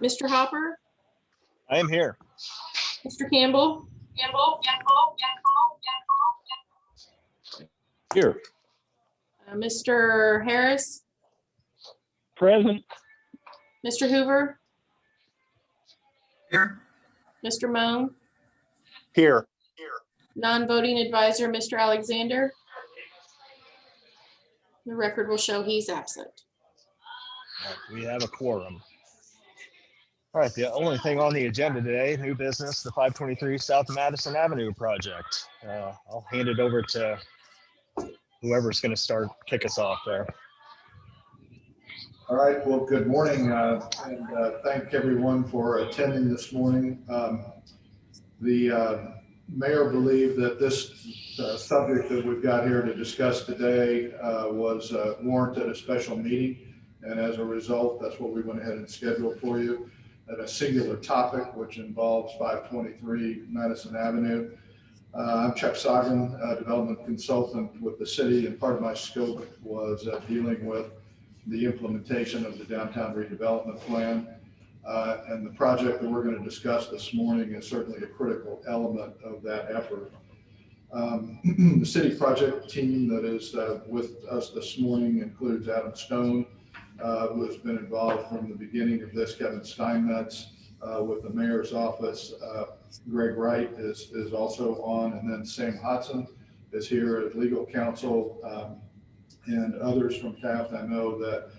Mr. Hopper, I am here. Mr. Campbell, Here. Mr. Harris, Present. Mr. Hoover, Here. Mr. Moan, Here. non-voting advisor, Mr. Alexander. The record will show he's absent. We have a quorum. All right, the only thing on the agenda today, new business, the 523 South Madison Avenue project. I'll hand it over to whoever's going to start, kick us off there. All right, well, good morning, and thank everyone for attending this morning. The mayor believed that this subject that we've got here to discuss today was warranted a special meeting, and as a result, that's what we went ahead and scheduled for you at a singular topic, which involves 523 Madison Avenue. I'm Chuck Sogan, development consultant with the city, and part of my scope was dealing with the implementation of the downtown redevelopment plan. And the project that we're going to discuss this morning is certainly a critical element of that effort. The city project team that is with us this morning includes Adam Stone, who has been involved from the beginning of this, Kevin Steinmetz with the mayor's office, Greg Wright is also on, and then Sam Hodson is here as legal counsel, and others from Taft. I know that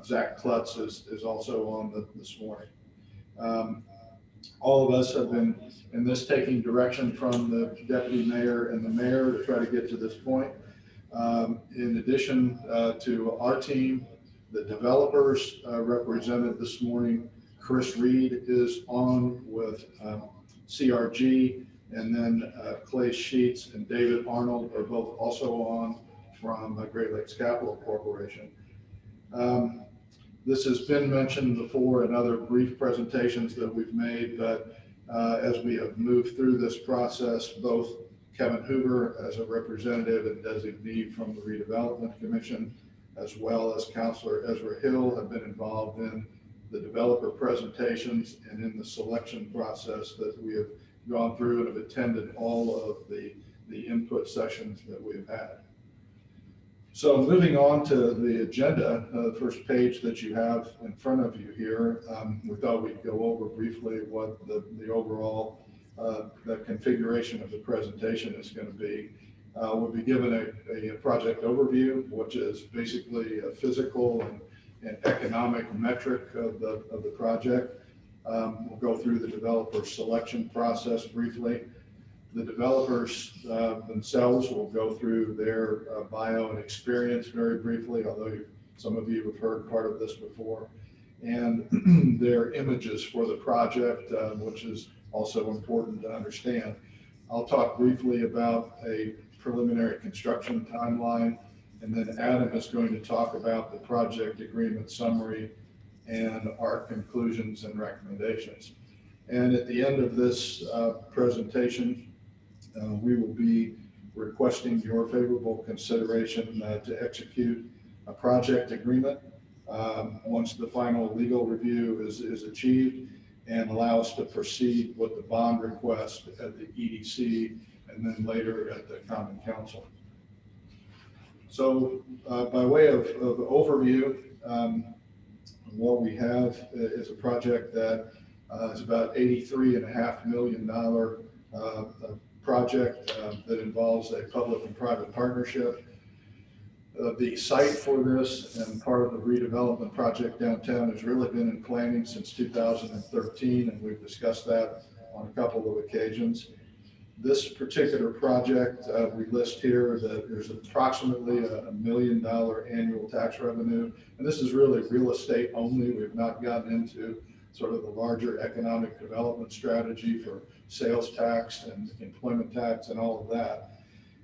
Zach Klutz is also on this morning. All of us have been in this taking direction from the deputy mayor and the mayor to try to get to this point. In addition to our team, the developers represented this morning, Chris Reed is on with CRG, and then Clay Sheets and David Arnold are both also on from Great Lakes Capital Corporation. This has been mentioned before in other brief presentations that we've made, but as we have moved through this process, both Kevin Hoover as a representative and designee from the Redevelopment Commission, as well as Councilor Ezra Hill, have been involved in the developer presentations and in the selection process that we have gone through, and have attended all of the input sessions that we've had. So moving on to the agenda, the first page that you have in front of you here, we thought we'd go over briefly what the overall the configuration of the presentation is going to be. We'll be given a project overview, which is basically a physical and economic metric of the project. We'll go through the developer selection process briefly. The developers themselves will go through their bio and experience very briefly, although some of you have heard part of this before, and their images for the project, which is also important to understand. I'll talk briefly about a preliminary construction timeline, and then Adam is going to talk about the project agreement summary and our conclusions and recommendations. And at the end of this presentation, we will be requesting your favorable consideration to execute a project agreement once the final legal review is achieved, and allow us to proceed with the bond request at the EDC and then later at the Common Council. So by way of overview, what we have is a project that is about $83.5 million project that involves a public and private partnership. The site for this and part of the redevelopment project downtown has really been in planning since 2013, and we've discussed that on a couple of occasions. This particular project, we list here that there's approximately $1 million annual tax revenue, and this is really real estate only. We've not gotten into sort of the larger economic development strategy for sales tax and employment tax and all of that.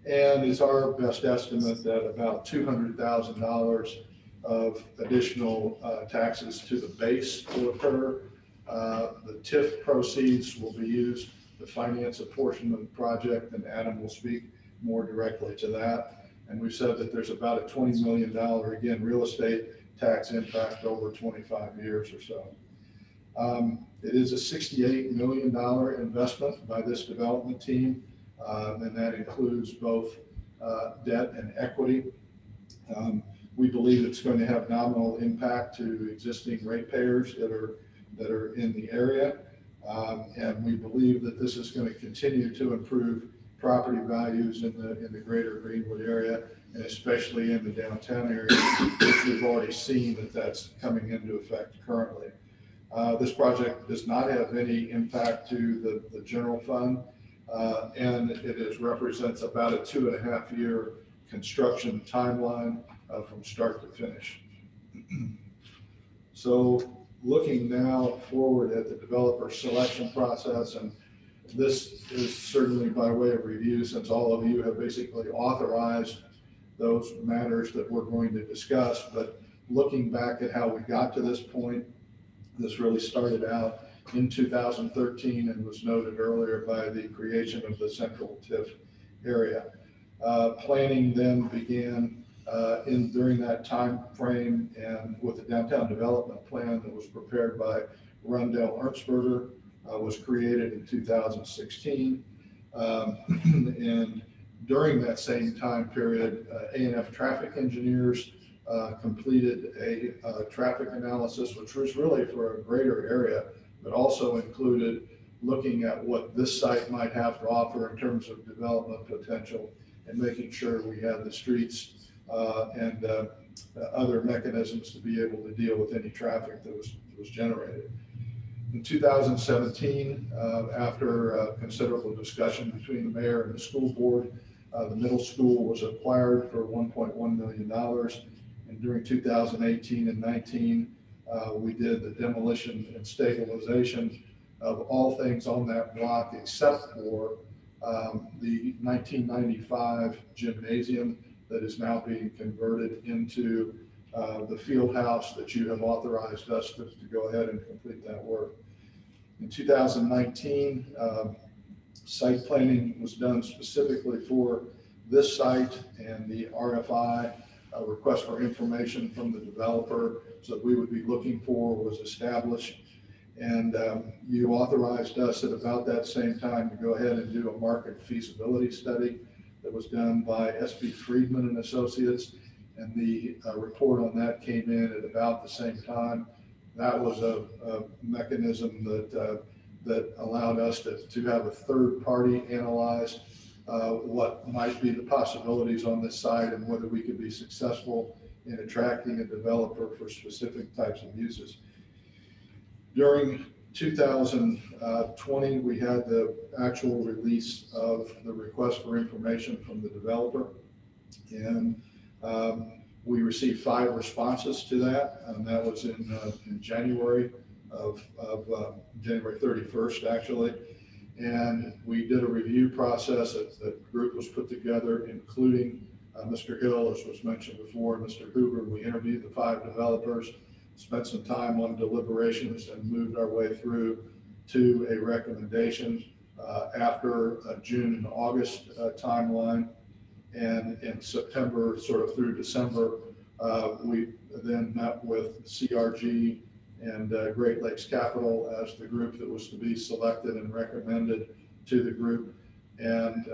And it's our best estimate that about $200,000 of additional taxes to the base will occur. The TIF proceeds will be used to finance a portion of the project, and Adam will speak more directly to that. And we've said that there's about a $20 million, again, real estate tax impact over 25 years or so. It is a $68 million investment by this development team, and that includes both debt and equity. We believe it's going to have nominal impact to existing ratepayers that are in the area. And we believe that this is going to continue to improve property values in the greater Greenwood area, and especially in the downtown area, which we've already seen that's coming into effect currently. This project does not have any impact to the general fund, and it represents about a 2.5-year construction timeline from start to finish. So looking now forward at the developer selection process, and this is certainly by way of review, since all of you have basically authorized those matters that we're going to discuss. But looking back at how we got to this point, this really started out in 2013 and was noted earlier by the creation of the Central TIF area. Planning then began during that time frame, and with the downtown development plan that was prepared by Rundell Ernstberger was created in 2016. And during that same time period, A&F traffic engineers completed a traffic analysis, which was really for a greater area, but also included looking at what this site might have to offer in terms of development potential, and making sure we had the streets and other mechanisms to be able to deal with any traffic that was generated. In 2017, after considerable discussion between the mayor and the school board, the middle school was acquired for $1.1 million. And during 2018 and 19, we did the demolition and stabilization of all things on that block except for the 1995 gymnasium that is now being converted into the field house that you have authorized us to go ahead and complete that work. In 2019, site planning was done specifically for this site, and the RFI, request for information from the developer, so that we would be looking for, was established. And you authorized us at about that same time to go ahead and do a market feasibility study that was done by SB Friedman and Associates. And the report on that came in at about the same time. That was a mechanism that allowed us to have a third party analyze what might be the possibilities on this site and whether we could be successful in attracting a developer for specific types of uses. During 2020, we had the actual release of the request for information from the developer, and we received 5 responses to that, and that was in January of January 31st, actually. And we did a review process. The group was put together, including Mr. Hill, as was mentioned before, Mr. Hoover. We interviewed the 5 developers, spent some time on deliberations, and moved our way through to a recommendation after a June and August timeline. And in September, sort of through December, we then met with CRG and Great Lakes Capital as the group that was to be selected and recommended to the group. And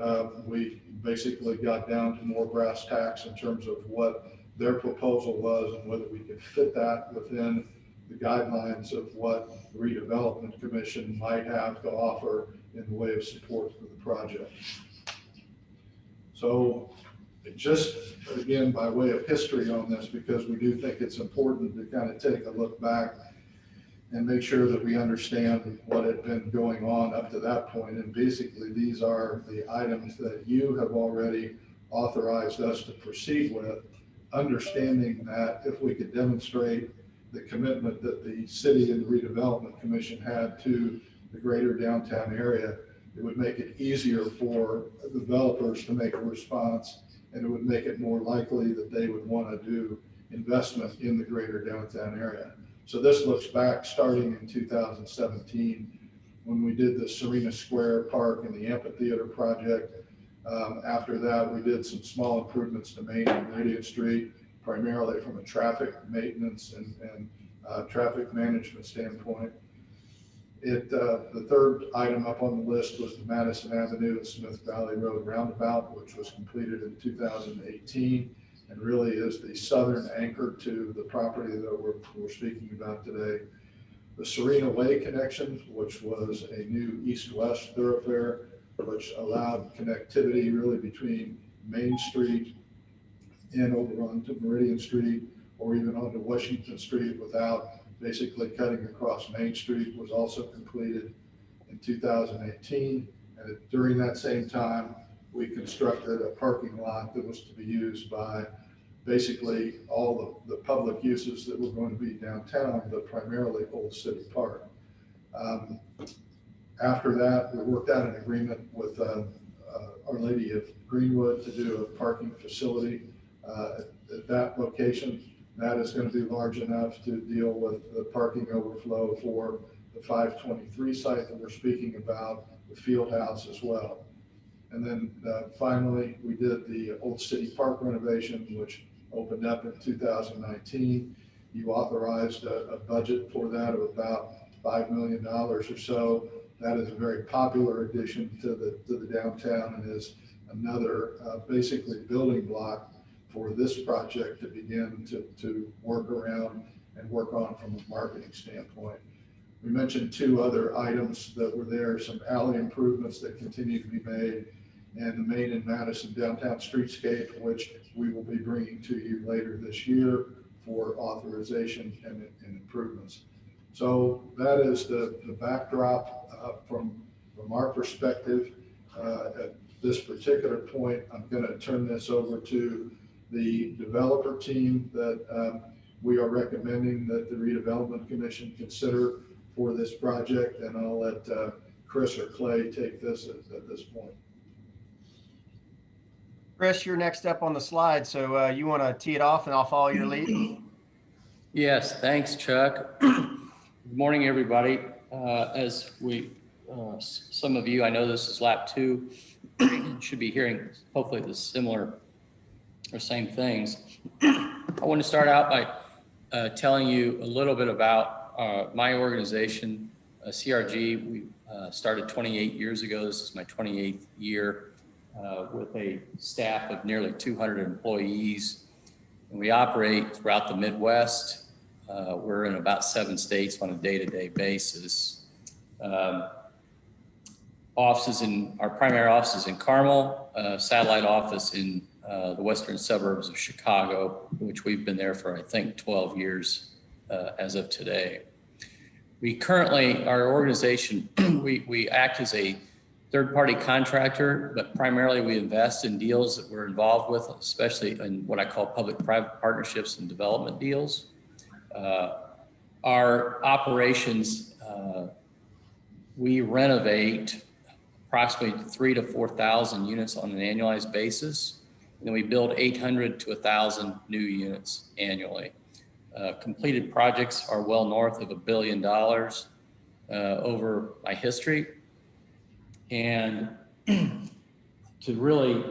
we basically got down to more brass tacks in terms of what their proposal was and whether we could fit that within the guidelines of what the Redevelopment Commission might have to offer in the way of support for the project. So just again, by way of history on this, because we do think it's important to kind of take a look back and make sure that we understand what had been going on up to that point. And basically, these are the items that you have already authorized us to proceed with, understanding that if we could demonstrate the commitment that the city and the Redevelopment Commission had to the greater downtown area, it would make it easier for developers to make a response, and it would make it more likely that they would want to do investment in the greater downtown area. So this looks back starting in 2017 when we did the Serena Square Park and the amphitheater project. After that, we did some small improvements to Main and Meridian Street, primarily from a traffic maintenance and traffic management standpoint. The third item up on the list was the Madison Avenue and Smith Valley Road roundabout, which was completed in 2018 and really is the southern anchor to the property that we're speaking about today. The Serena Way connection, which was a new east-west thoroughfare, which allowed connectivity really between Main Street and over onto Meridian Street or even onto Washington Street without basically cutting across Main Street, was also completed in 2018. And during that same time, we constructed a parking lot that was to be used by basically all the public uses that were going to be downtown, but primarily Old City Park. After that, we worked out an agreement with Our Lady of Greenwood to do a parking facility at that location. That is going to be large enough to deal with the parking overflow for the 523 site that we're speaking about, the field house as well. And then finally, we did the Old City Park renovation, which opened up in 2019. You authorized a budget for that of about $5 million or so. That is a very popular addition to the downtown and is another basically building block for this project to begin to work around and work on from a marketing standpoint. We mentioned two other items that were there, some alley improvements that continue to be made, and the Main and Madison downtown streetscape, which we will be bringing to you later this year for authorization and improvements. So that is the backdrop from our perspective. At this particular point, I'm going to turn this over to the developer team that we are recommending that the Redevelopment Commission consider for this project, and I'll let Chris or Clay take this at this point. Chris, you're next up on the slide, so you want to tee it off and I'll follow your lead? Yes, thanks, Chuck. Good morning, everybody. As some of you, I know this is lap 2, should be hearing hopefully the similar or same things. I want to start out by telling you a little bit about my organization, CRG. We started 28 years ago. This is my 28th year with a staff of nearly 200 employees. And we operate throughout the Midwest. We're in about 7 states on a day-to-day basis. Our primary office is in Carmel, satellite office in the western suburbs of Chicago, which we've been there for, I think, 12 years as of today. We currently, our organization, we act as a third-party contractor, but primarily we invest in deals that we're involved with, especially in what I call public-private partnerships and development deals. Our operations, we renovate approximately 3,000 to 4,000 units on an annualized basis. And then we build 800 to 1,000 new units annually. Completed projects are well north of $1 billion over my history. And to really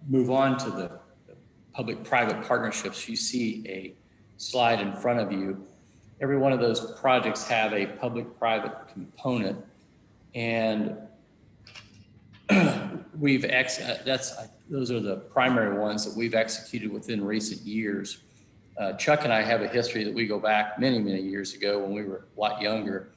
move on to the public-private partnerships, you see a slide in front of you. Every one of those projects have a public-private component, and those are the primary ones that we've executed within recent years. Chuck and I have a history that we go back many, many years ago when we were a lot younger.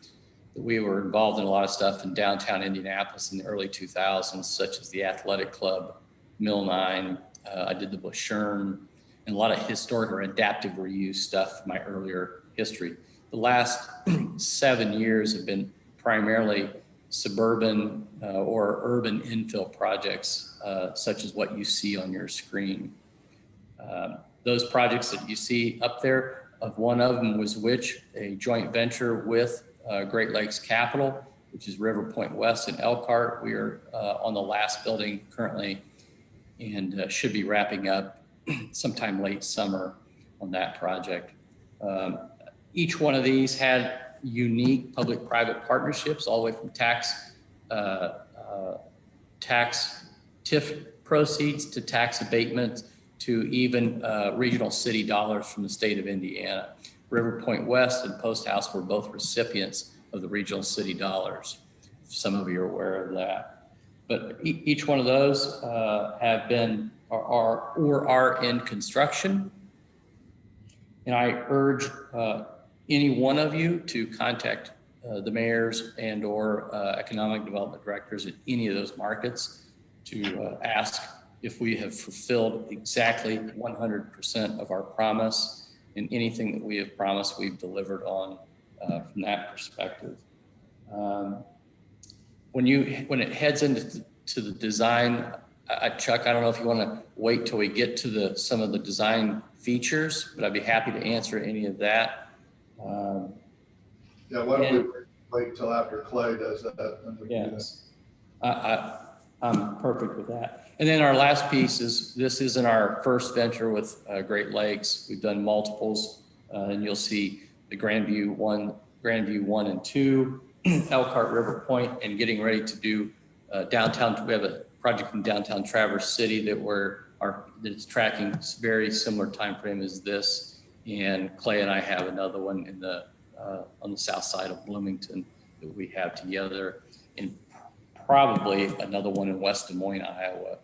We were involved in a lot of stuff in downtown Indianapolis in the early 2000s, such as the Athletic Club, Mill 9. I did the Bushern, and a lot of historic or adaptive reuse stuff in my earlier history. The last 7 years have been primarily suburban or urban infill projects, such as what you see on your screen. Those projects that you see up there, one of them was a joint venture with Great Lakes Capital, which is River Point West in Elkhart. We are on the last building currently and should be wrapping up sometime late summer on that project. Each one of these had unique public-private partnerships, all the way from tax TIF proceeds to tax abatement to even regional city dollars from the state of Indiana. River Point West and Post House were both recipients of the regional city dollars. Some of you are aware of that. But each one of those have been or are in construction. And I urge any one of you to contact the mayors and or economic development directors in any of those markets to ask if we have fulfilled exactly 100% of our promise, and anything that we have promised we've delivered on from that perspective. When it heads into the design, Chuck, I don't know if you want to wait till we get to some of the design features, but I'd be happy to answer any of that. Yeah, why don't we wait until after Clay does that? And we can do that. Yes, I'm perfect with that. And then our last piece is, this isn't our first venture with Great Lakes. We've done multiples, and you'll see the Grandview 1 and 2, Elkhart River Point, and getting ready to do downtown. We have a project in downtown Traverse City that's tracking very similar time frame as this. And Clay and I have another one in on the south side of Bloomington that we have together, and probably another one in West Des Moines, Iowa.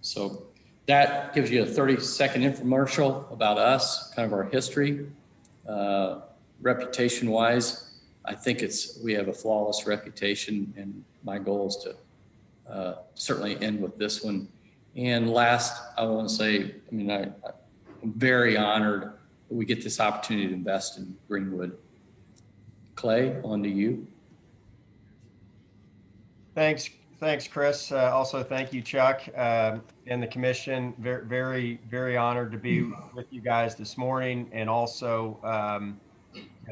So that gives you a 30-second infomercial about us, kind of our history. Reputation wise, I think we have a flawless reputation, and my goal is to certainly end with this one. And last, I want to say, I'm very honored that we get this opportunity to invest in Greenwood. Clay, on to you. Thanks, Chris. Also, thank you, Chuck, and the commission. Very, very, very honored to be with you guys this morning, and also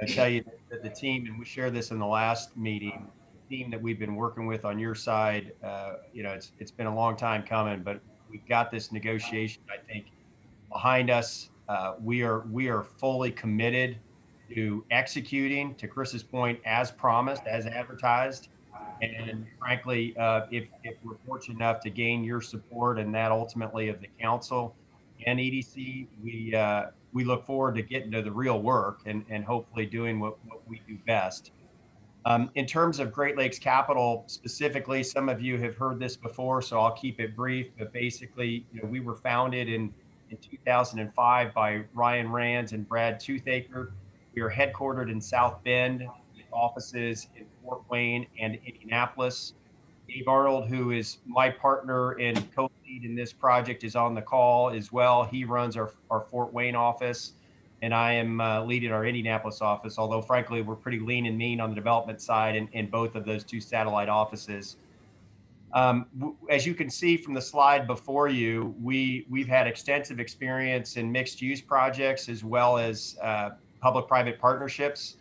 tell you that the team, and we shared this in the last meeting, the team that we've been working with on your side. It's been a long time coming, but we've got this negotiation, I think, behind us. We are fully committed to executing, to Chris's point, as promised, as advertised. And frankly, if we're fortunate enough to gain your support and that ultimately of the council and EDC, we look forward to getting to the real work and hopefully doing what we do best. In terms of Great Lakes Capital specifically, some of you have heard this before, so I'll keep it brief. But basically, we were founded in 2005 by Ryan Rands and Brad Toothaker. We are headquartered in South Bend with offices in Fort Wayne and Indianapolis. Dave Arnold, who is my partner and co-lead in this project, is on the call as well. He runs our Fort Wayne office, and I am leading our Indianapolis office, although frankly, we're pretty lean and mean on the development side in both of those two satellite offices. As you can see from the slide before you, we've had extensive experience in mixed use projects as well as public-private partnerships.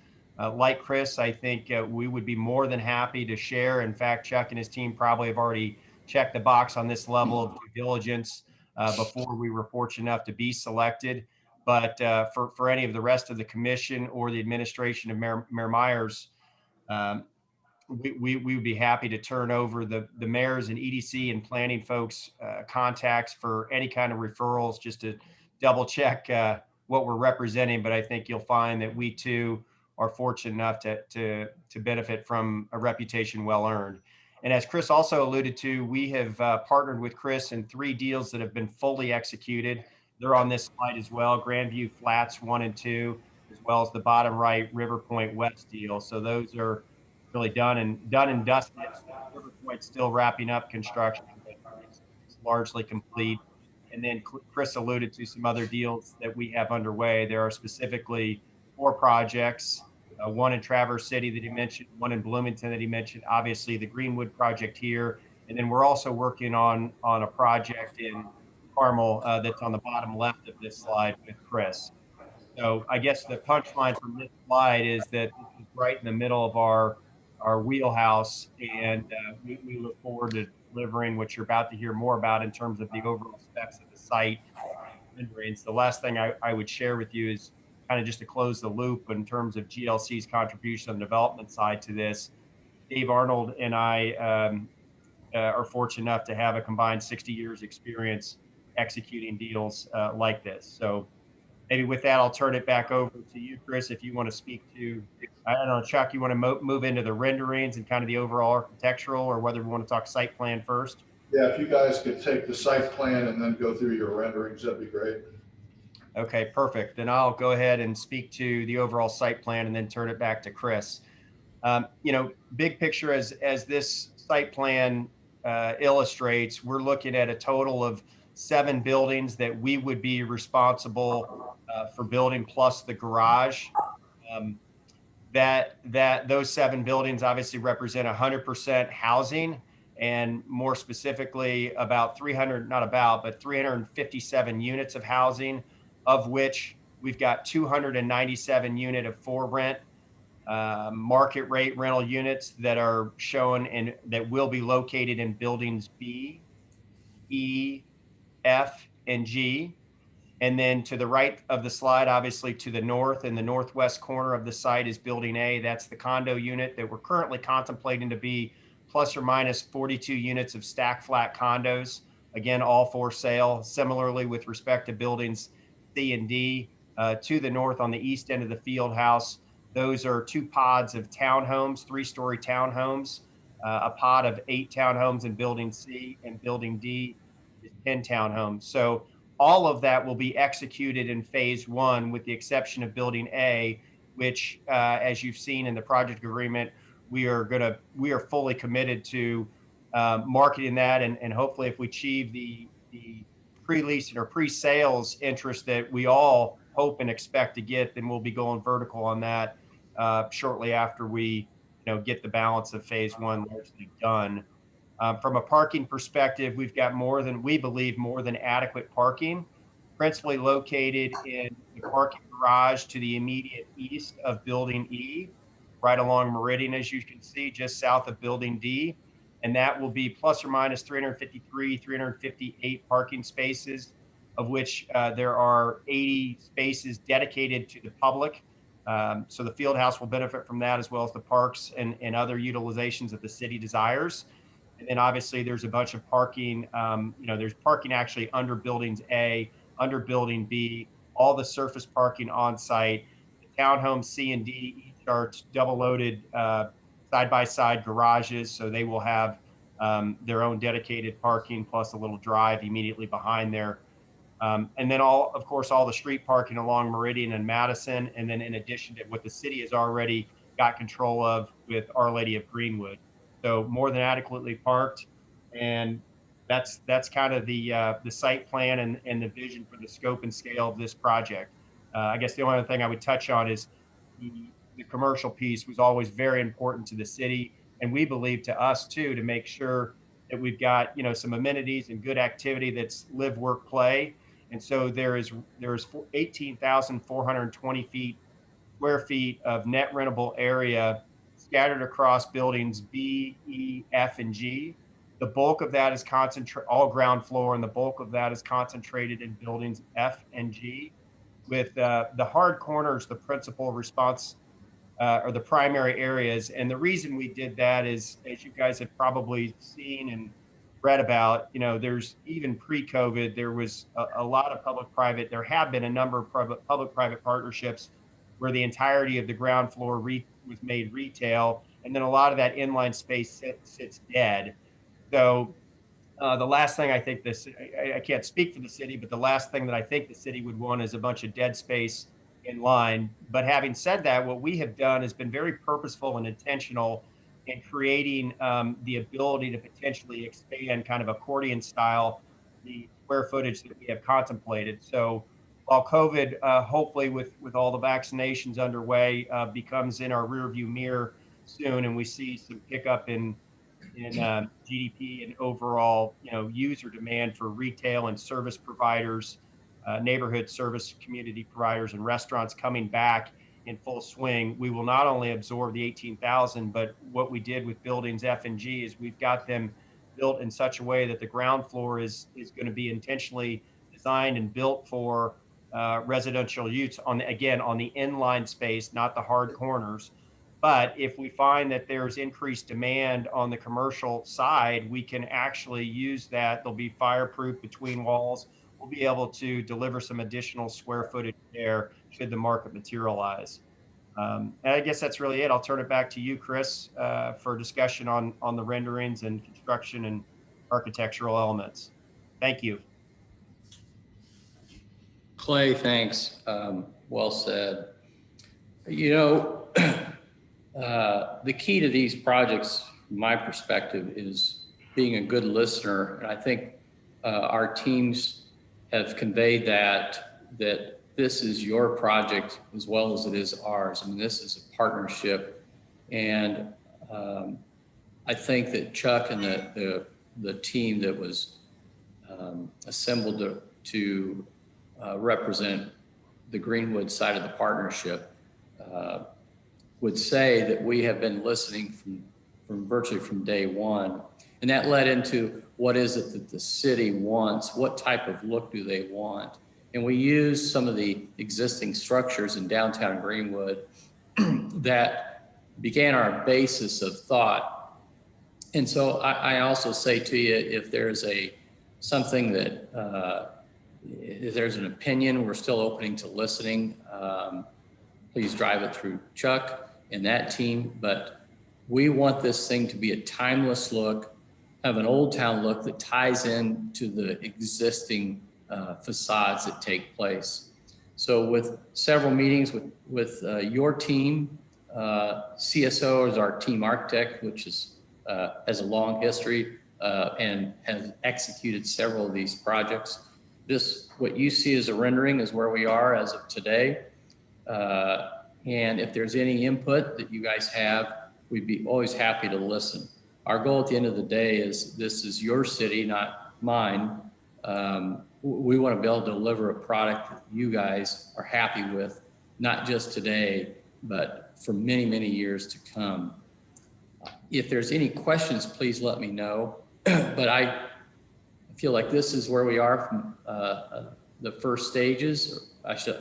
Like Chris, I think we would be more than happy to share. In fact, Chuck and his team probably have already checked the box on this level of due diligence before we were fortunate enough to be selected. But for any of the rest of the commission or the administration of Mayor Myers, we would be happy to turn over the mayor's and EDC and planning folks contacts for any kind of referrals, just to double check what we're representing. But I think you'll find that we too are fortunate enough to benefit from a reputation well earned. And as Chris also alluded to, we have partnered with Chris in 3 deals that have been fully executed. They're on this slide as well: Grandview Flats 1 and 2, as well as the bottom right River Point West deal. So those are really done and dusted. River Point still wrapping up construction, but it's largely complete. And then Chris alluded to some other deals that we have underway. There are specifically 4 projects, one in Traverse City that he mentioned, one in Bloomington that he mentioned, obviously the Greenwood project here. And then we're also working on a project in Carmel that's on the bottom left of this slide with Chris. So I guess the punchline from this slide is that this is right in the middle of our wheelhouse, and we look forward to delivering what you're about to hear more about in terms of the overall specs of the site renderings. The last thing I would share with you is kind of just to close the loop in terms of GLC's contribution on the development side to this. Dave Arnold and I are fortunate enough to have a combined 60 years experience executing deals like this. So maybe with that, I'll turn it back over to you, Chris, if you want to speak to, I don't know, Chuck, you want to move into the renderings and kind of the overall architectural, or whether we want to talk site plan first? Yeah, if you guys could take the site plan and then go through your renderings, that'd be great. Okay, perfect. Then I'll go ahead and speak to the overall site plan and then turn it back to Chris. Big picture, as this site plan illustrates, we're looking at a total of 7 buildings that we would be responsible for building, plus the garage. Um, that those 7 buildings obviously represent 100% housing, and more specifically about 300, not about, but 357 units of housing, of which we've got 297 unit of for rent market rate rental units that are shown and that will be located in buildings B, E, F, and G. And then to the right of the slide, obviously to the north, in the northwest corner of the site, is building A. That's the condo unit that we're currently contemplating to be plus or minus 42 units of stack flat condos. Again, all for sale. Similarly, with respect to buildings C and D, to the north on the east end of the field house, those are 2 pods of townhomes, 3-story townhomes, a pod of 8 townhomes in building C, and building D is 10 townhomes. So all of that will be executed in phase 1, with the exception of building A, which, as you've seen in the project agreement, we are fully committed to marketing that, and hopefully, if we achieve the pre-leasing or pre-sales interest that we all hope and expect to get, then we'll be going vertical on that shortly after we get the balance of phase 1 largely done. From a parking perspective, we've got we believe, more than adequate parking, principally located in the parking garage to the immediate east of Building E, right along Meridian, as you can see, just south of Building D. And that will be plus or minus 353, 358 parking spaces, of which there are 80 spaces dedicated to the public. So the field house will benefit from that, as well as the parks and other utilizations that the city desires. And then obviously there's a bunch of parking. There's parking actually under buildings A, under building B, all the surface parking on site. The townhomes C and D each are double loaded side by side garages, so they will have their own dedicated parking plus a little drive immediately behind there. And then of course, all the street parking along Meridian and Madison. And then in addition to what the city has already got control of with Our Lady of Greenwood. So more than adequately parked. And that's kind of the site plan and the vision for the scope and scale of this project. I guess the only other thing I would touch on is the commercial piece was always very important to the city, and we believe to us too, to make sure that we've got some amenities and good activity that's live, work, play. And so there's 18,420 square feet of net rentable area scattered across buildings B, E, F, and G. The bulk of that is concentrated, all ground floor, and the bulk of that is concentrated in buildings F and G, with the hard corners the principal response or the primary areas. And the reason we did that is, as you guys have probably seen and read about, there's even pre-COVID, there was a lot of public-private, there have been a number of public-private partnerships where the entirety of the ground floor was made retail. And then a lot of that inline space sits dead. So the last thing I think I can't speak for the city, but the last thing that I think the city would want is a bunch of dead space in line. But having said that, what we have done has been very purposeful and intentional in creating the ability to potentially expand kind of accordion style the square footage that we have contemplated. So while COVID, hopefully with all the vaccinations underway, becomes in our rearview mirror soon, and we see some pickup in GDP and overall, user demand for retail and service providers, neighborhood service community providers, and restaurants coming back in full swing. We will not only absorb the 18,000, but what we did with buildings F and G is we've got them built in such a way that the ground floor is going to be intentionally designed and built for residential use on the inline space, not the hard corners. But if we find that there's increased demand on the commercial side, we can actually use that. They'll be fireproof between walls. we'll be able to deliver some additional square footage there should the market materialize. And I guess that's really it. I'll turn it back to you, Chris, for discussion on the renderings and construction and architectural elements. Thank you. Clay, thanks. Well said. You know, the key to these projects, from my perspective, is being a good listener. And I think our teams have conveyed that this is your project as well as it is ours. I mean, this is a partnership. And I think that Chuck and the team that was assembled to represent the Greenwood side of the partnership would say that we have been listening from virtually from day one. And that led into what is it that the city wants? What type of look do they want? And we use some of the existing structures in downtown Greenwood that began our basis of thought. And so I also say to you, if there's something that, if there's an opinion, we're still opening to listening. Please drive it through Chuck and that team. But we want this thing to be a timeless look, have an old town look that ties in to the existing facades that take place. So with several meetings with your team, CSO is our team architect, which has a long history and has executed several of these projects. What you see as a rendering is where we are as of today. And if there's any input that you guys have, we'd be always happy to listen. Our goal at the end of the day is this is your city, not mine. We want to be able to deliver a product that you guys are happy with, not just today, but for many, many years to come. If there's any questions, please let me know. But I feel like this is where we are from the first stages,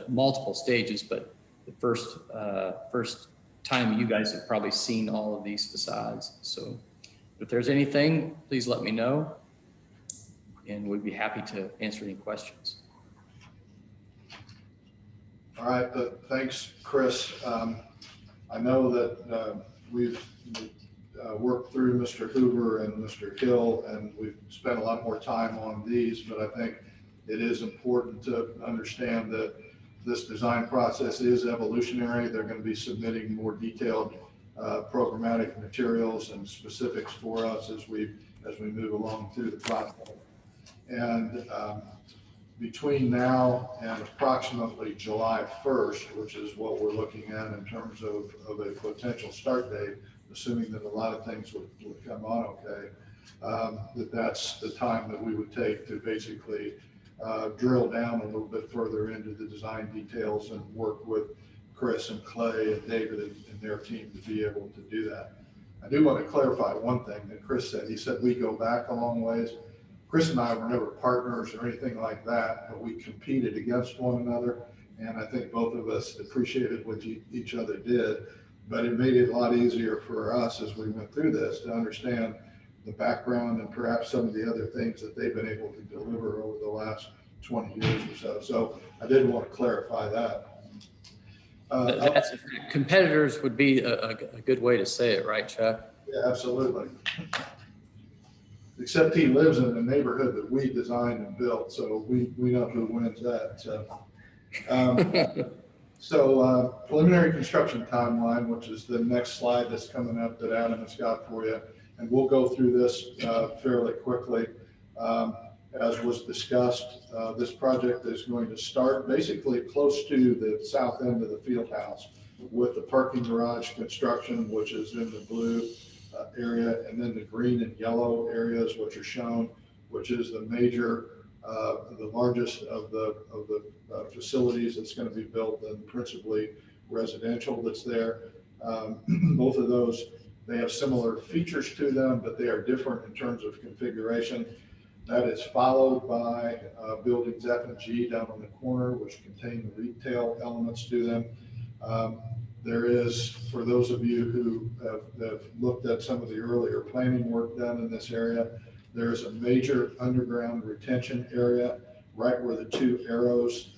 multiple stages, but the first time you guys have probably seen all of these facades. So if there's anything, please let me know, and we'd be happy to answer any questions. All right, thanks, Chris. I know that we've worked through Mr. Hoover and Mr. Hill, and we've spent a lot more time on these, but I think it is important to understand that this design process is evolutionary. They're going to be submitting more detailed programmatic materials and specifics for us as we move along through the process. And between now and approximately July 1st, which is what we're looking at in terms of a potential start date, assuming that a lot of things would come on okay, that's the time that we would take to basically drill down a little bit further into the design details and work with Chris and Clay and David and their team to be able to do that. I do want to clarify one thing that Chris said. He said we go back a long ways. Chris and I were never partners or anything like that, but we competed against one another. And I think both of us appreciated what each other did, but it made it a lot easier for us as we went through this to understand the background and perhaps some of the other things that they've been able to deliver over the last 20 years or so. So I did want to clarify that. Competitors would be a good way to say it, right, Chuck? Yeah, absolutely. Except he lives in the neighborhood that we designed and built, so we know who wins that. So preliminary construction timeline, which is the next slide that's coming up that Adam has got for you. And we'll go through this fairly quickly. As was discussed, this project is going to start basically close to the south end of the field house with the parking garage construction, which is in the blue area, and then the green and yellow areas, which are shown, which is the major, the largest of the facilities that's going to be built, and principally residential that's there. Both of those, they have similar features to them, but they are different in terms of configuration. That is followed by buildings F and G down on the corner, which contain the retail elements to them. There is, for those of you who have looked at some of the earlier planning work done in this area, there is a major underground retention area right where the two arrows,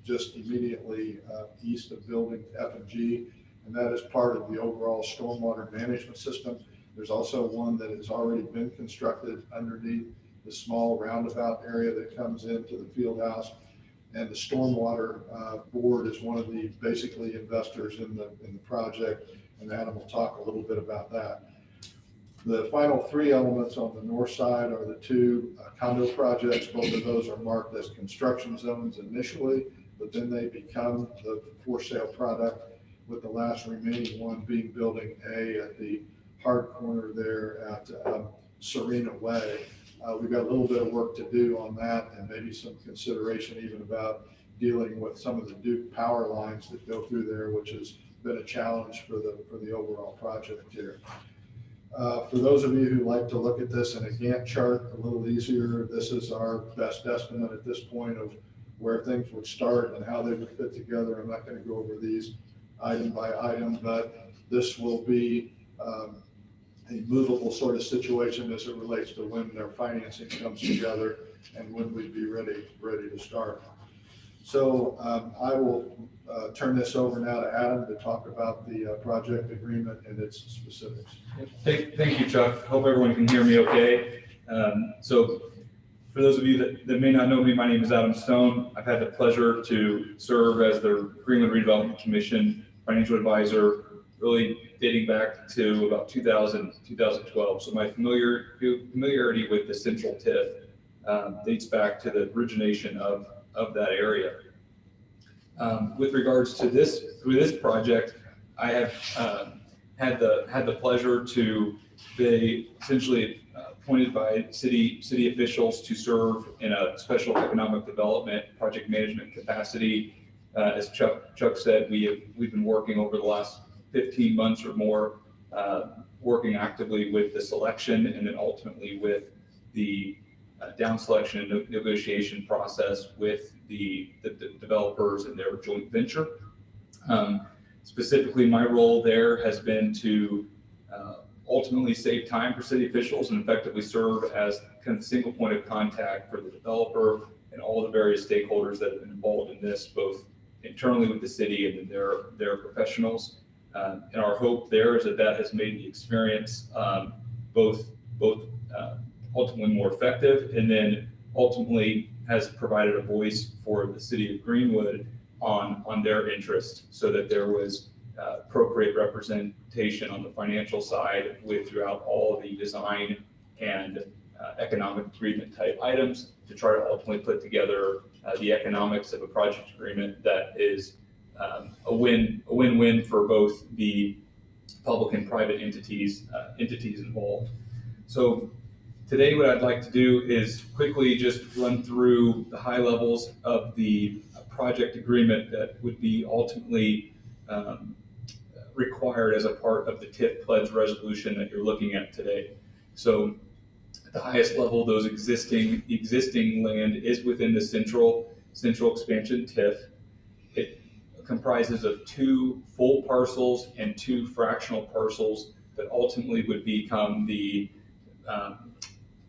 just immediately east of building F and G, and that is part of the overall stormwater management system. There's also one that has already been constructed underneath the small roundabout area that comes into the field house. And the stormwater board is one of the basically investors in the project, and Adam will talk a little bit about that. The final three elements on the north side are the two condo projects. Both of those are marked as construction zones initially, but then they become the for sale product, with the last remaining one being building A at the hard corner there at Serena Way. We've got a little bit of work to do on that, and maybe some consideration even about dealing with some of the Duke power lines that go through there, which has been a challenge for the overall project here. For those of you who like to look at this in a Gantt chart, a little easier, this is our best estimate at this point of where things would start and how they would fit together. I'm not going to go over these item by item, but this will be a movable sort of situation as it relates to when their financing comes together and when we'd be ready to start. So I will turn this over now to Adam to talk about the project agreement and its specifics. Thank you, Chuck. Hope everyone can hear me okay. So for those of you that may not know me, my name is Adam Stone. I've had the pleasure to serve as the Greenwood Redevelopment Commission financial advisor, really dating back to about 2012. So my familiarity with the central TIF dates back to the origination of that area. With regards to this project, I have had the pleasure to be essentially appointed by city officials to serve in a special economic development project management capacity. As Chuck said, we've been working over the last 15 months or more, working actively with the selection and then ultimately with the down selection and negotiation process with the developers and their joint venture. Specifically, my role there has been to ultimately save time for city officials and effectively serve as kind of the single point of contact for the developer and all the various stakeholders that have been involved in this, both internally with the city and then their professionals. And our hope there is that has made the experience both ultimately more effective, and then ultimately has provided a voice for the city of Greenwood on their interest, so that there was appropriate representation on the financial side throughout all of the design and economic agreement type items to try to ultimately put together the economics of a project agreement that is a win-win for both the public and private entities involved. So today, what I'd like to do is quickly just run through the high levels of the project agreement that would be ultimately required as a part of the TIF pledge resolution that you're looking at today. So at the highest level, the existing land is within the central expansion TIF. It comprises of 2 full parcels and 2 fractional parcels that ultimately would become the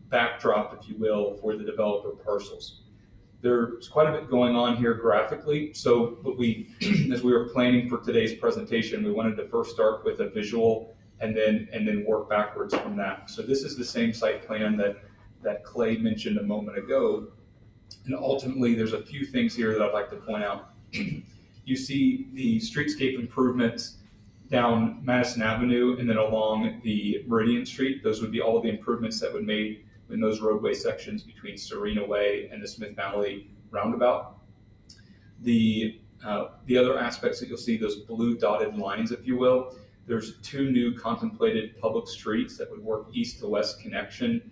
backdrop, if you will, for the developer parcels. There's quite a bit going on here graphically. So as we were planning for today's presentation, we wanted to first start with a visual and then work backwards from that. So this is the same site plan that Clay mentioned a moment ago. And ultimately, there's a few things here that I'd like to point out. You see the streetscape improvements down Madison Avenue and then along the Meridian Street. Those would be all of the improvements that would be made in those roadway sections between Serena Way and the Smith Valley roundabout. The other aspects that you'll see, those blue dotted lines, if you will, there's 2 new contemplated public streets that would work east to west connection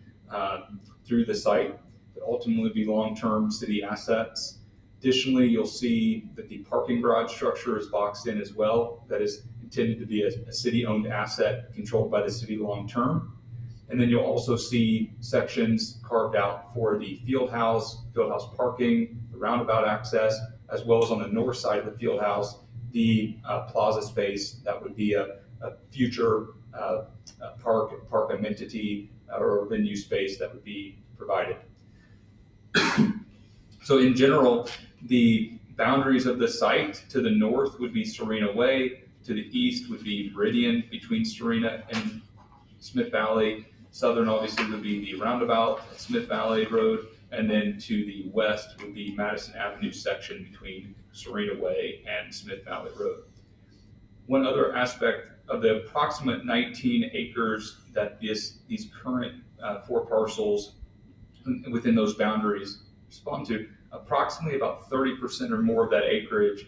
through the site that ultimately be long-term city assets. Additionally, you'll see that the parking garage structure is boxed in as well. That is intended to be a city-owned asset controlled by the city long-term. And then you'll also see sections carved out for the field house parking, the roundabout access, as well as on the north side of the field house, the plaza space that would be a future park amenity or venue space that would be provided. So in general, the boundaries of the site to the north would be Serena Way, to the east would be Meridian between Serena and Smith Valley. Southern obviously would be the roundabout, Smith Valley Road, and then to the west would be Madison Avenue section between Serena Way and Smith Valley Road. One other aspect of the approximate 19 acres that these current 4 parcels within those boundaries respond to, approximately about 30% or more of that acreage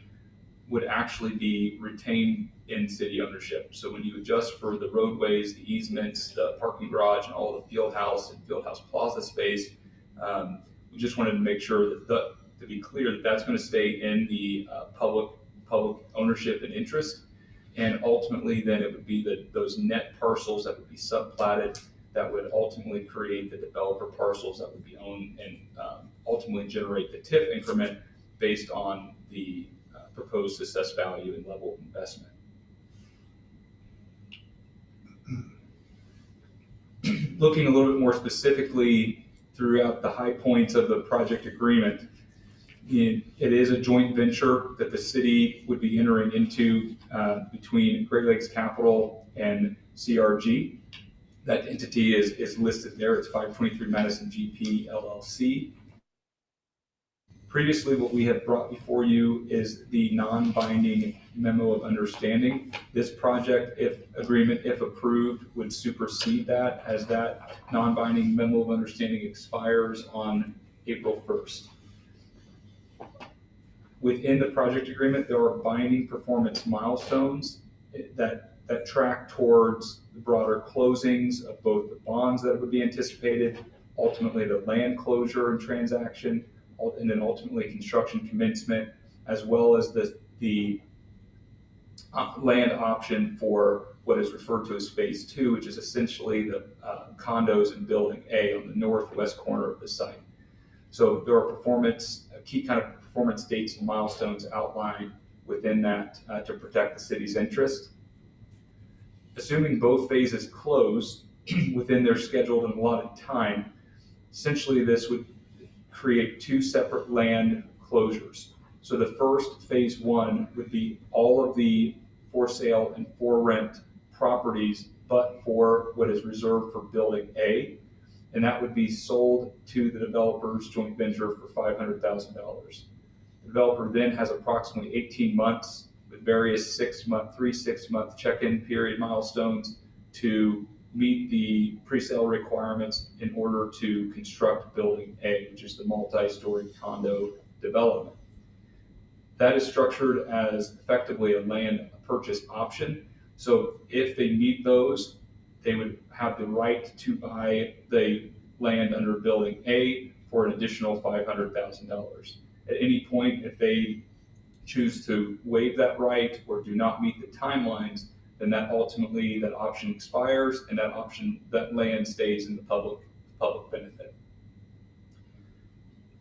would actually be retained in city ownership. So when you adjust for the roadways, the easements, the parking garage, and all the field house and field house plaza space, we just wanted to make sure that to be clear that that's going to stay in the public ownership and interest. And ultimately, then it would be those net parcels that would be subplatted that would ultimately create the developer parcels that would be owned and ultimately generate the TIF increment based on the proposed assessed value and level of investment. Looking a little bit more specifically throughout the high points of the project agreement, it is a joint venture that the city would be entering into between Great Lakes Capital and CRG. That entity is listed there. It's 523 Madison GP LLC. Previously, what we have brought before you is the non-binding memo of understanding. This project, if approved, would supersede that, as that non-binding memo of understanding expires on April 1st. Within the project agreement, there are binding performance milestones that track towards the broader closings of both the bonds that would be anticipated, ultimately the land closure and transaction, and then ultimately construction commencement, as well as the land option for what is referred to as phase 2, which is essentially the condos in building A on the northwest corner of the site. So there are key kind of performance dates and milestones outlined within that to protect the city's interest. Assuming both phases close within their scheduled and allotted time, essentially this would create 2 separate land closures. So the first phase 1 would be all of the for sale and for rent properties, but for what is reserved for building A, and that would be sold to the developer's joint venture for $500,000. The developer then has approximately 18 months with various 3-6-month check-in period milestones to meet the pre-sale requirements in order to construct building A, which is the multi-story condo development. That is structured as effectively a land purchase option. So if they meet those, they would have the right to buy the land under building A for an additional $500,000. At any point, if they choose to waive that right or do not meet the timelines, then that option expires, and that land stays in the public benefit.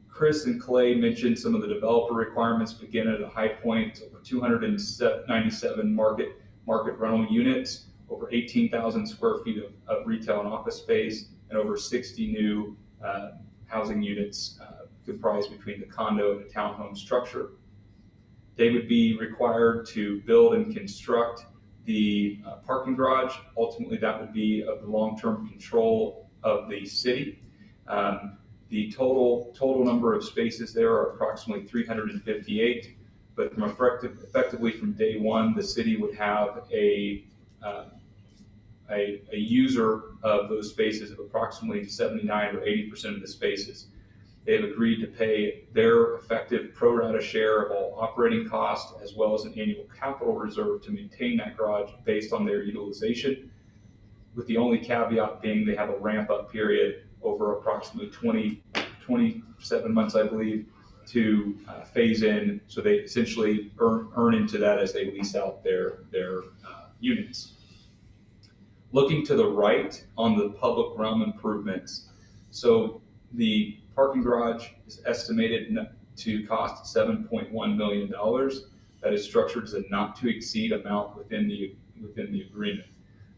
Chris and Clay mentioned some of the developer requirements begin at a high point over 297 market rental units, over 18,000 square feet of retail and office space, and over 60 new housing units comprised between the condo and the townhome structure. They would be required to build and construct the parking garage. Ultimately, that would be of the long-term control of the city. The total number of spaces there are approximately 358, but effectively from day one, the city would have a user of those spaces of approximately 79 or 80% of the spaces. They have agreed to pay their effective pro rata share of all operating costs, as well as an annual capital reserve to maintain that garage based on their utilization, with the only caveat being they have a ramp up period over approximately 27 months, I believe, to phase in. So they essentially earn into that as they lease out their units. Looking to the right on the public realm improvements. So the parking garage is estimated to cost $7.1 million. That is structured as a not to exceed amount within the agreement.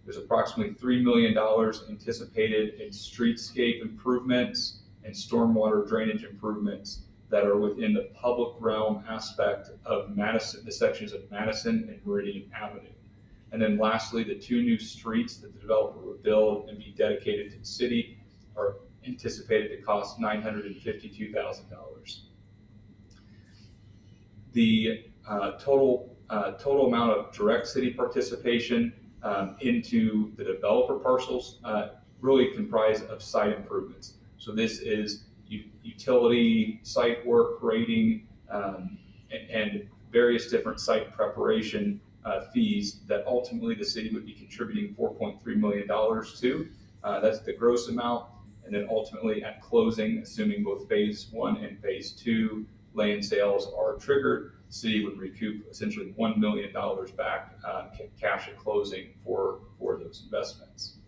There's approximately $3 million anticipated in streetscape improvements and stormwater drainage improvements that are within the public realm aspect of Madison, the sections of Madison and Meridian Avenue. And then lastly, the 2 new streets that the developer would build and be dedicated to the city are anticipated to cost $952,000. The total amount of direct city participation into the developer parcels really comprise of site improvements. So this is utility, site work, grading, and various different site preparation fees that ultimately the city would be contributing $4.3 million to. That's the gross amount. And then ultimately at closing, assuming both phase 1 and phase 2 land sales are triggered, the city would recoup essentially $1 million back cash at closing for those investments.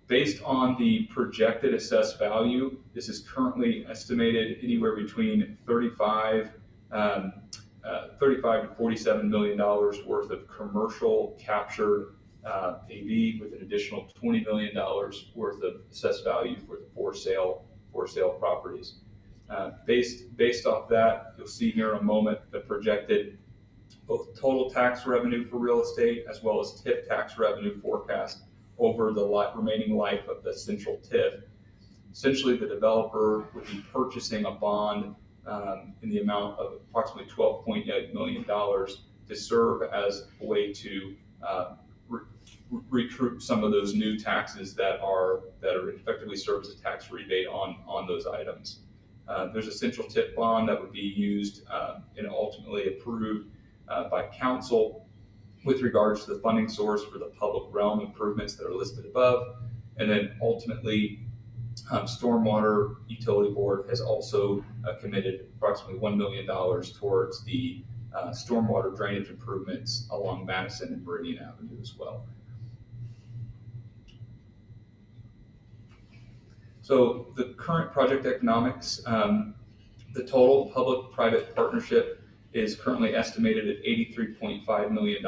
Based on the projected assessed value, this is currently estimated anywhere between 35 to $47 million worth of commercial captured AV, with an additional $20 million worth of assessed value for the for sale properties. Based off that, you'll see here in a moment the projected both total tax revenue for real estate as well as TIF tax revenue forecast over the remaining life of the central TIF. Essentially, the developer would be purchasing a bond in the amount of approximately $12.8 million to serve as a way to recruit some of those new taxes that are effectively serve as a tax rebate on those items. There's a central TIF bond that would be used and ultimately approved by council with regards to the funding source for the public realm improvements that are listed above. And then ultimately, Stormwater Utility Board has also committed approximately $1 million towards the stormwater drainage improvements along Madison and Meridian Avenue as well. So the current project economics, the total public-private partnership is currently estimated at $83.5 million.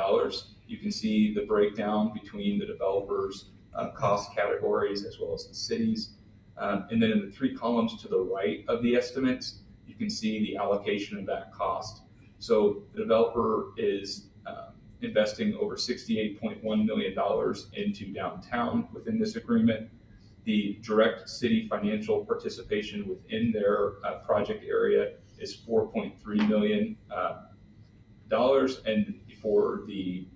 You can see the breakdown between the developers' cost categories as well as the cities. And then in the 3 columns to the right of the estimates, you can see the allocation of that cost. So the developer is investing over $68.1 million into downtown within this agreement. The direct city financial participation within their project area is $4.3 million, and for the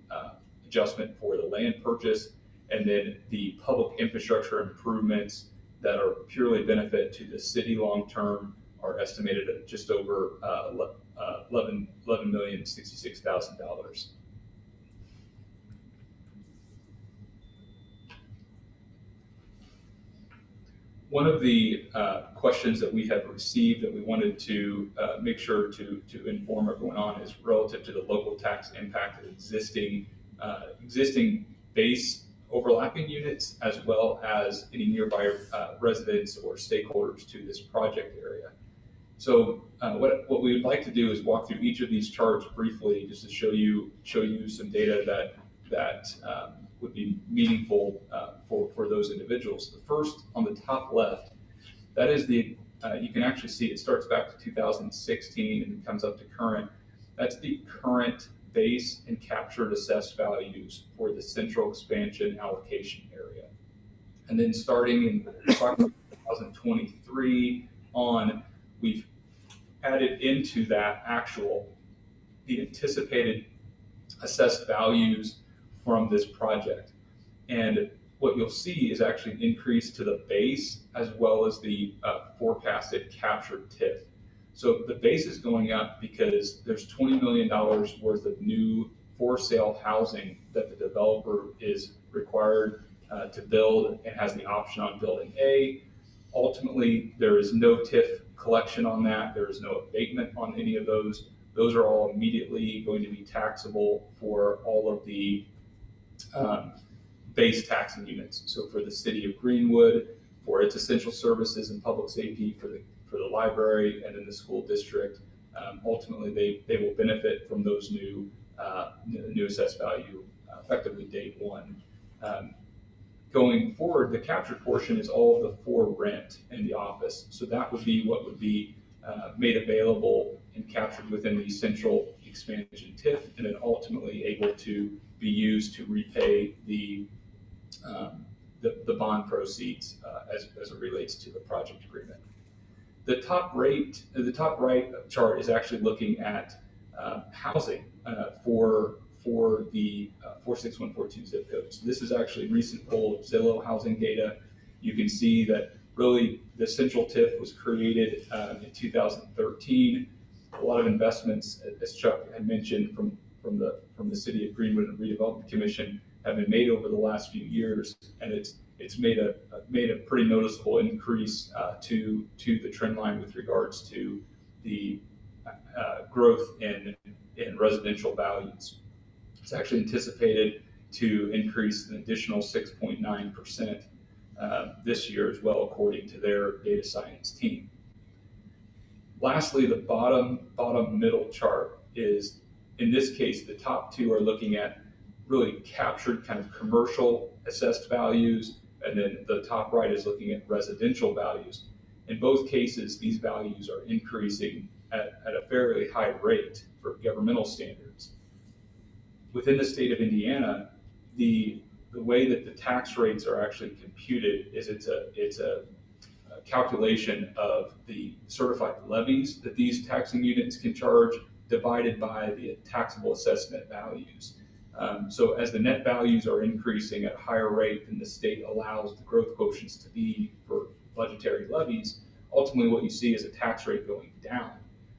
adjustment for the land purchase, and then the public infrastructure improvements that are purely benefit to the city long term are estimated at just over $11,066,000. One of the questions that we have received that we wanted to make sure to inform everyone on is relative to the local tax impact of existing base overlapping units, as well as any nearby residents or stakeholders to this project area. So what we would like to do is walk through each of these charts briefly, just to show you some data that would be meaningful for those individuals. The first on the top left, that is you can actually see it starts back to 2016 and it comes up to current. That's the current base and captured assessed values for the central expansion allocation area. And then starting in 2023 on, we've added into that the anticipated assessed values from this project. And what you'll see is actually an increase to the base as well as the forecasted captured TIF. So the base is going up because there's $20 million worth of new for sale housing that the developer is required to build and has the option on building A. Ultimately, there is no TIF collection on that. There is no abatement on any of those. Those are all immediately going to be taxable for all of the base taxing units. So for the city of Greenwood, for its essential services and public safety, for the library, and in the school district, ultimately they will benefit from those new assessed value effectively day one. going forward, the captured portion is all of the for rent in the office. So that would be what would be made available and captured within the central expansion TIF, and then ultimately able to be used to repay the bond proceeds as it relates to the project agreement. The top right chart is actually looking at housing for the 46142 zip code. So this is actually recent poll of Zillow housing data. You can see that really the central TIF was created in 2013. A lot of investments, as Chuck had mentioned, from the City of Greenwood and Redevelopment Commission have been made over the last few years, and it's made a pretty noticeable increase to the trend line with regards to the growth in residential values. It's actually anticipated to increase an additional 6.9% this year as well, according to their data science team. Lastly, the bottom middle chart is, in this case, the top two are looking at really captured kind of commercial assessed values, and then the top right is looking at residential values. In both cases, these values are increasing at a fairly high rate for governmental standards. Within the state of Indiana, the way that the tax rates are actually computed is it's a calculation of the certified levies that these taxing units can charge divided by the taxable assessment values. So as the net values are increasing at a higher rate than the state allows the growth quotients to be for budgetary levies, ultimately what you see is a tax rate going down.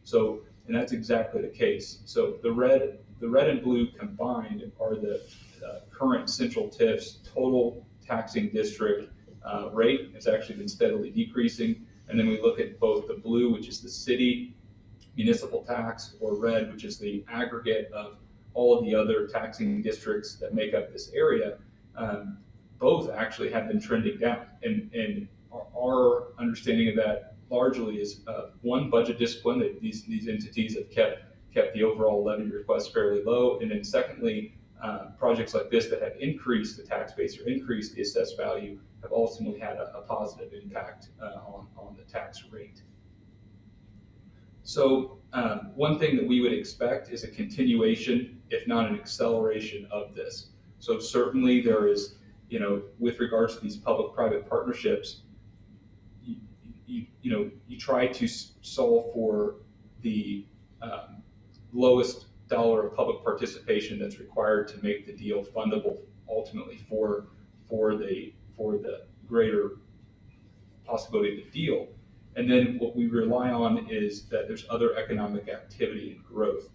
So, and that's exactly the case. So the red and blue combined are the current central TIF's total taxing district rate. It's actually been steadily decreasing. And then we look at both the blue, which is the city municipal tax, or red, which is the aggregate of all of the other taxing districts that make up this area. Both actually have been trending down. And our understanding of that largely is one, budget discipline, that these entities have kept the overall levy request fairly low. And then secondly, projects like this that have increased the tax base or increased the assessed value have ultimately had a positive impact on the tax rate. So one thing that we would expect is a continuation, if not an acceleration of this. So certainly there is, with regards to these public-private partnerships, you try to solve for the lowest dollar of public participation that's required to make the deal fundable ultimately for the greater possibility of the deal. And then what we rely on is that there's other economic activity and growth.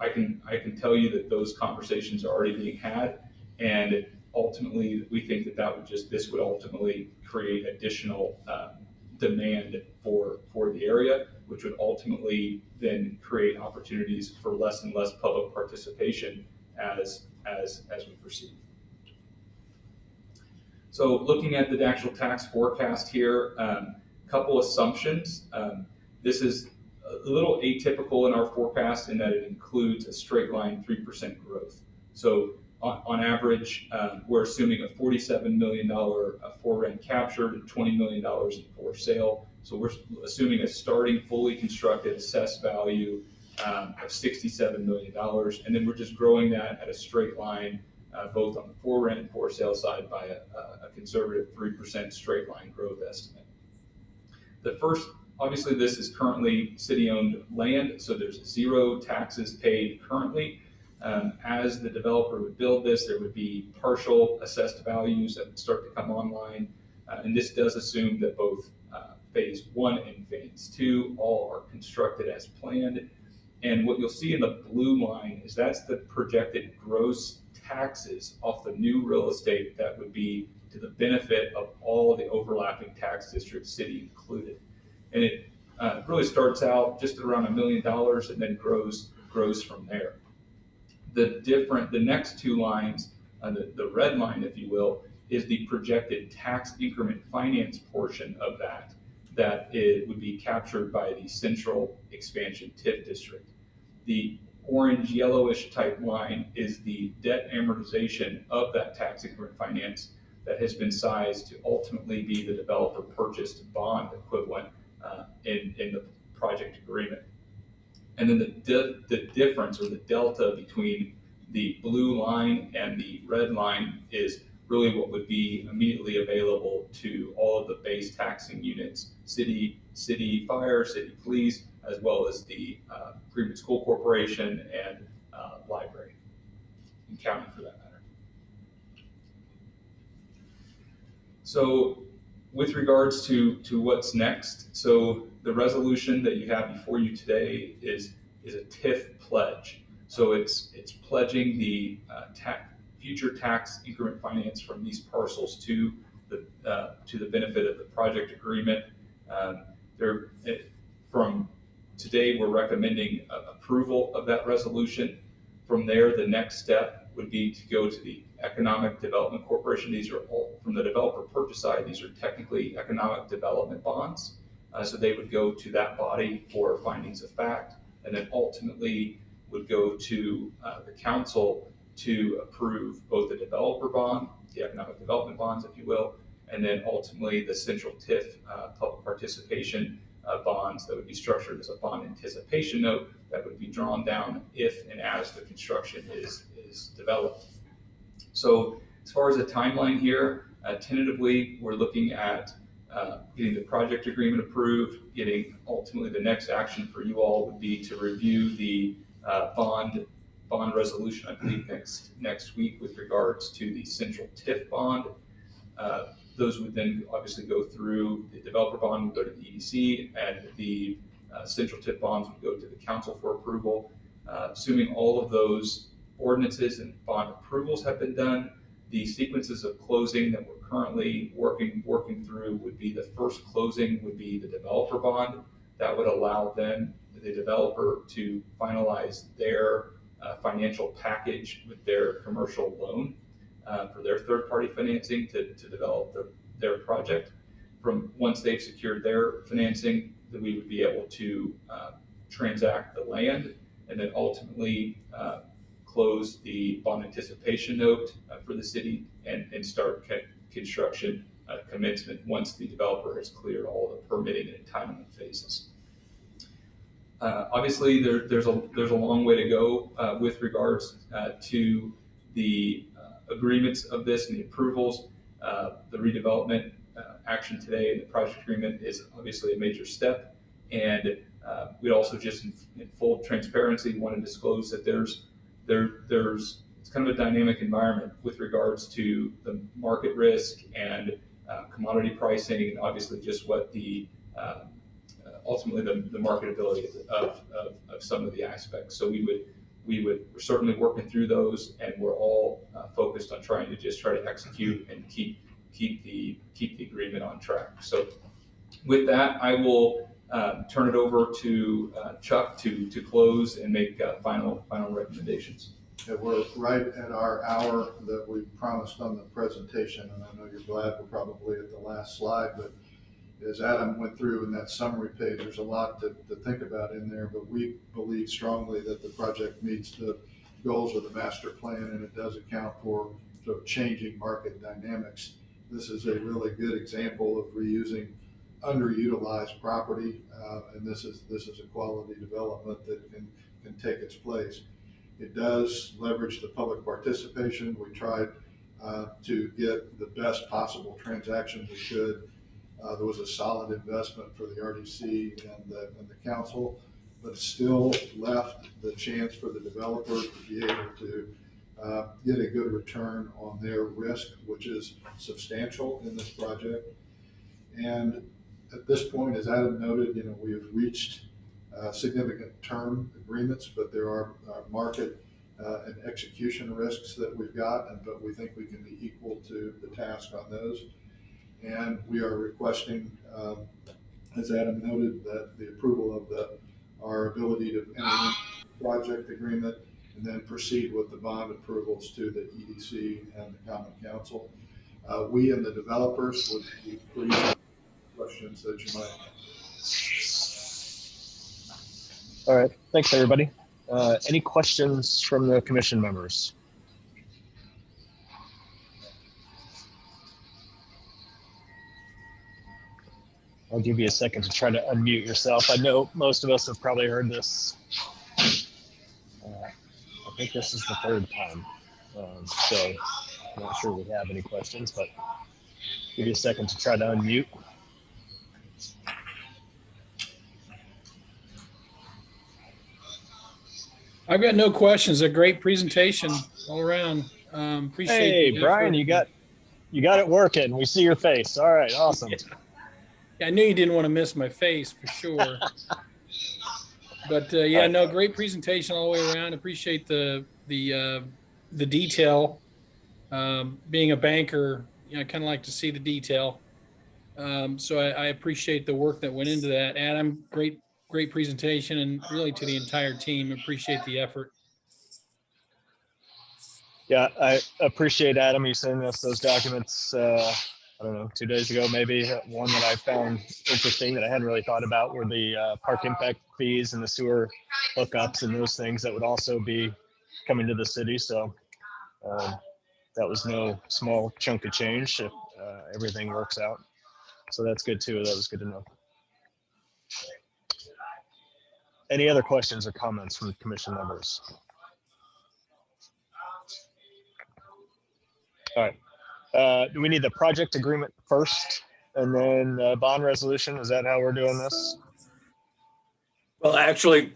I can tell you that those conversations are already being had, and ultimately we think that this would ultimately create additional demand for the area, which would ultimately then create opportunities for less and less public participation as we proceed. So looking at the actual tax forecast here, couple assumptions. This is a little atypical in our forecast in that it includes a straight line 3% growth. So on average, we're assuming a $47 million for rent captured and $20 million in for sale. So we're assuming a starting fully constructed assessed value of $67 million. And then we're just growing that at a straight line, both on the for rent and for sale side by a conservative 3% straight line growth estimate. The first, obviously this is currently city-owned land, so there's zero taxes paid currently. As the developer would build this, there would be partial assessed values that would start to come online. And this does assume that both phase 1 and phase 2 all are constructed as planned. And what you'll see in the blue line is that's the projected gross taxes off the new real estate that would be to the benefit of all of the overlapping tax districts, city included. And it really starts out just around $1 million and then grows from there. The next two lines, the red line, if you will, is the projected tax increment finance portion of that it would be captured by the central expansion TIF district. The orange yellowish type line is the debt amortization of that tax increment finance that has been sized to ultimately be the developer purchased bond equivalent in the project agreement. And then the difference or the delta between the blue line and the red line is really what would be immediately available to all of the base taxing units, city fire, city police, as well as the Greenwood School Corporation and library and county for that matter. So with regards to what's next, so the resolution that you have before you today is a TIF pledge. So it's pledging the future tax increment finance from these parcels to the benefit of the project agreement. From today, we're recommending approval of that resolution. From there, the next step would be to go to the Economic Development Corporation. These are all from the developer purchase side. These are technically economic development bonds. So they would go to that body for findings of fact, and then ultimately would go to the council to approve both the developer bond, the economic development bonds, if you will, and then ultimately the central TIF public participation bonds that would be structured as a bond anticipation note that would be drawn down if and as the construction is developed. So as far as a timeline here, tentatively, we're looking at getting the project agreement approved, getting ultimately the next action for you all would be to review the bond resolution, I believe next week with regards to the central TIF bond. Those would then obviously go through the developer bond, would go to the EDC, and the central TIF bonds would go to the council for approval. Assuming all of those ordinances and bond approvals have been done, the sequences of closing that we're currently working through would be the first closing would be the developer bond. That would allow them, the developer, to finalize their financial package with their commercial loan for their third-party financing to develop their project. From once they've secured their financing, then we would be able to transact the land and then ultimately close the bond anticipation note for the city and start construction commencement once the developer has cleared all the permitting and entitlement phases. Obviously, there's a long way to go with regards to the agreements of this and the approvals. The redevelopment action today and the project agreement is obviously a major step, and we also just in full transparency want to disclose that there's it's kind of a dynamic environment with regards to the market risk and commodity pricing, and obviously just what the ultimately the marketability of some of the aspects. So we're certainly working through those, and we're all focused on trying to execute and keep the agreement on track. So with that, I will turn it over to Chuck to close and make final recommendations. Yeah, we're right at our hour that we promised on the presentation, and I know you're glad we're probably at the last slide, but as Adam went through in that summary page, there's a lot to think about in there, but we believe strongly that the project meets the goals of the master plan, and it does account for sort of changing market dynamics. This is a really good example of reusing underutilized property, and this is a quality development that can take its place. It does leverage the public participation. We tried to get the best possible transaction we could. There was a solid investment for the RDC and the council, but still left the chance for the developer to be able to get a good return on their risk, which is substantial in this project. And at this point, as Adam noted, we have reached significant term agreements, but there are market and execution risks that we've got, but we think we can be equal to the task on those. And we are requesting, as Adam noted, that the approval of our ability to enter into the project agreement and then proceed with the bond approvals to the EDC and the Common Council. We and the developers would be pleased with questions that you might have. All right, thanks everybody. Any questions from the commission members? I'll give you a second to try to unmute yourself. I know most of us have probably heard this. I think this is the third time. So I'm not sure we have any questions, but give you a second to try to unmute. I've got no questions. A great presentation all around. Appreciate Hey, the Brian, effort. you got it working. We see your face. All right, awesome. Yeah, I knew you didn't want to miss my face for sure. But yeah, Right. no, great presentation all the way around. Appreciate the detail. Being a banker, I kind of like to see the detail. So I appreciate the work that went into that. Adam, great presentation, and really to the entire team, appreciate the effort. Yeah, I appreciate Adam. You sending us those documents. I don't know, 2 days ago, maybe. One that I found interesting that I hadn't really thought about were the park impact fees and the sewer hookups and those things that would also be coming to the city. So that was no small chunk of change if everything works out. So that's good too. That was good to know. Any other questions or comments from the commission members? All right. Do we need the project agreement first and then bond resolution? Is that how we're doing this? Well, actually,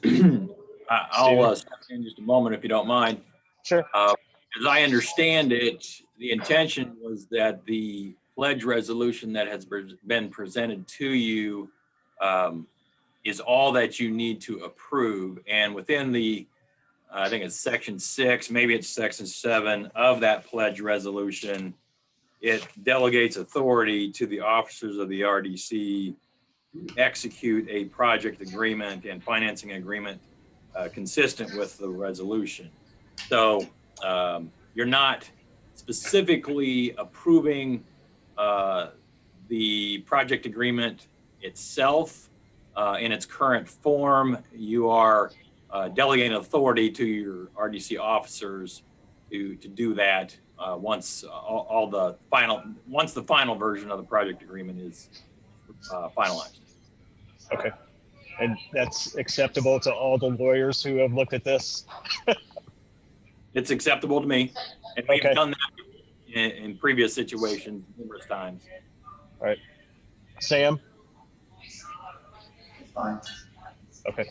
I'll step in just a moment if you don't mind. Sure. As I understand it, the intention was that the pledge resolution that has been presented to you is all that you need to approve. And within the, I think it's section 6, maybe it's section 7 of that pledge resolution, it delegates authority to the officers of the RDC to execute a project agreement and financing agreement consistent with the resolution. So you're not specifically approving the project agreement itself in its current form. You are delegating authority to your RDC officers to do that once the final version of the project agreement is finalized. Okay. And that's acceptable to all the lawyers who have looked at this? It's acceptable to me. And we've Okay. done that in previous situations numerous times. All right. Sam? Fine. Okay.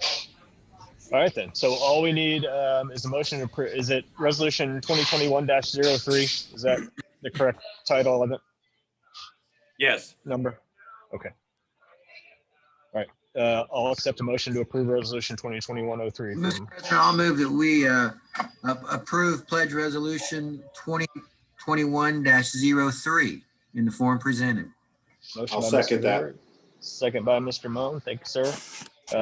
All right then. So all we need is a motion to approve. Is it resolution 2021-03? Is that the correct title of it? Yes. Number? Okay. All right. I'll accept a motion to approve resolution 2021-03. Mr. President, I'll move that we approve pledge resolution 2021-03 in the form presented. Motion I'll by second Mr. that. Hoover, second by Mr. Moan. Thank you, sir.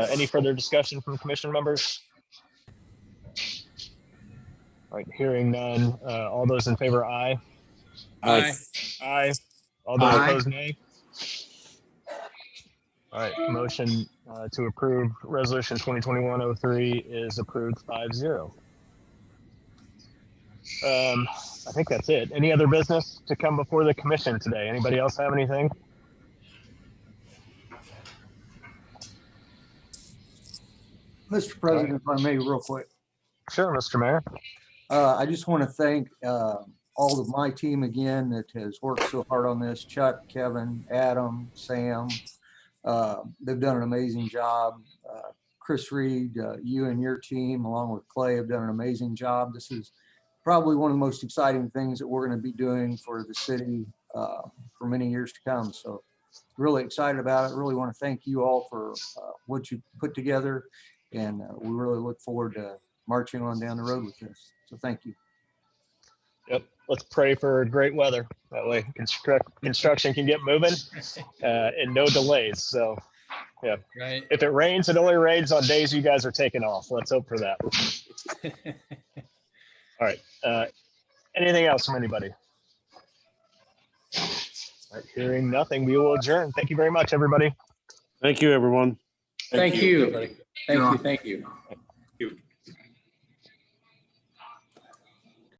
Any further discussion from commission members? All right, hearing none. All those in favor, aye. Aye. Aye. All those Aye. opposed, nay. All right, motion to approve resolution 2021-03 is approved 5-0. I think that's it. Any other business to come before the commission today? Anybody else have anything? Mr. President, if I may, real quick, Sure, Mr. Mayor. I just want to thank all of my team again that has worked so hard on this. Chuck, Kevin, Adam, Sam. They've done an amazing job. Chris Reed, you and your team, along with Clay, have done an amazing job. This is probably one of the most exciting things that we're going to be doing for the city for many years to come. So really excited about it. Really want to thank you all for what you put together. And we really look forward to marching on down the road with this. So thank you. Yep. Let's pray for great weather. That way construction can get moving and no delays. So, yeah. Right. If it rains, it only rains on days you guys are taking off. Let's hope for that. All right. Anything else from anybody? All right, hearing nothing, we will adjourn. Thank you very much, everybody. Thank you, everyone. Thank you. everybody. Thank you.